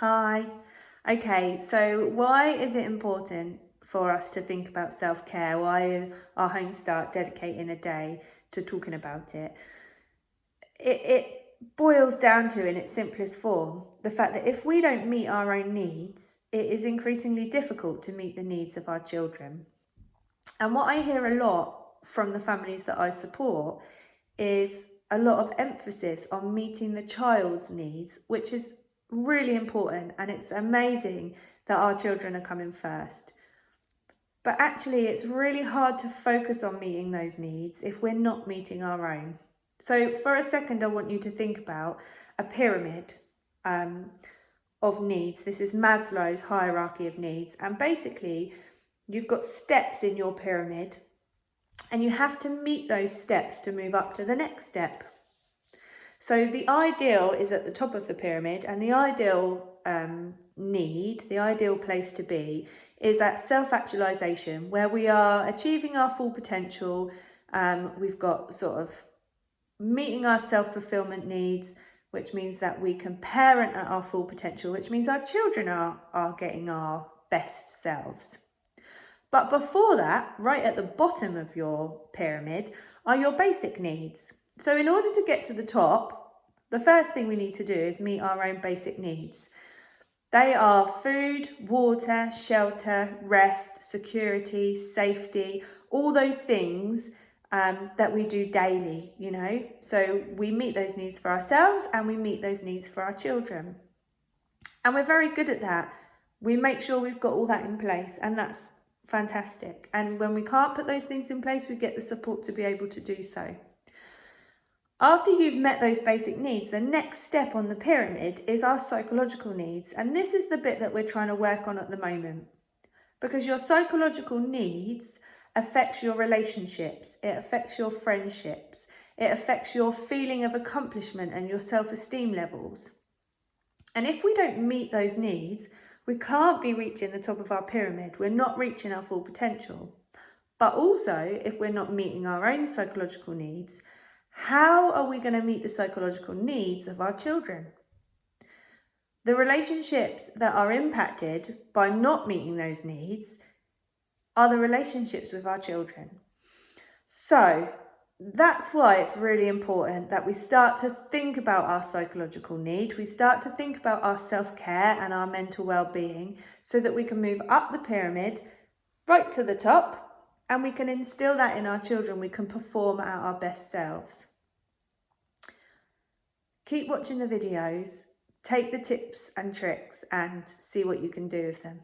Hi. Okay, so why is it important for us to think about self-care? Why our homes start dedicating a day to talking about it? It boils down to, in its simplest form, the fact that if we don't meet our own needs, it is increasingly difficult to meet the needs of our children. And what I hear a lot from the families that I support is a lot of emphasis on meeting the child's needs, which is really important, and it's amazing that our children are coming first. But actually, it's really hard to focus on meeting those needs if we're not meeting our own. So for a second, I want you to think about a pyramid of needs. This is Maslow's hierarchy of needs. And basically, you've got steps in your pyramid, and you have to meet those steps to move up to the next step. So the ideal is at the top of the pyramid, and the ideal need, the ideal place to be, is at self-actualization, where we are achieving our full potential. We've got sort of meeting our self-fulfillment needs, which means that we can parent at our full potential, which means our children are getting our best selves. But before that, right at the bottom of your pyramid, are your basic needs. So in order to get to the top, the first thing we need to do is meet our own basic needs. They are food, water, shelter, rest, security, safety, all those things that we do daily, you know. So we meet those needs for ourselves and we meet those needs for our children. And we're very good at that. We make sure we've got all that in place, and that's fantastic. And when we can't put those things in place, we get the support to be able to do so. After you've met those basic needs, the next step on the pyramid is our psychological needs. And this is the bit that we're trying to work on at the moment. Because your psychological needs affects your relationships, it affects your friendships, it affects your feeling of accomplishment and your self-esteem levels. And if we don't meet those needs, we can't be reaching the top of our pyramid. We're not reaching our full potential. But also, if we're not meeting our own psychological needs, how are we going to meet the psychological needs of our children? The relationships that are impacted by not meeting those needs are the relationships with our children. So that's why it's really important that we start to think about our psychological need. We start to think about our self-care and our mental well-being so that we can move up the pyramid right to the top, and we can instill that in our children. We can perform at our best selves. Keep watching the videos, take the tips and tricks and see what you can do with them.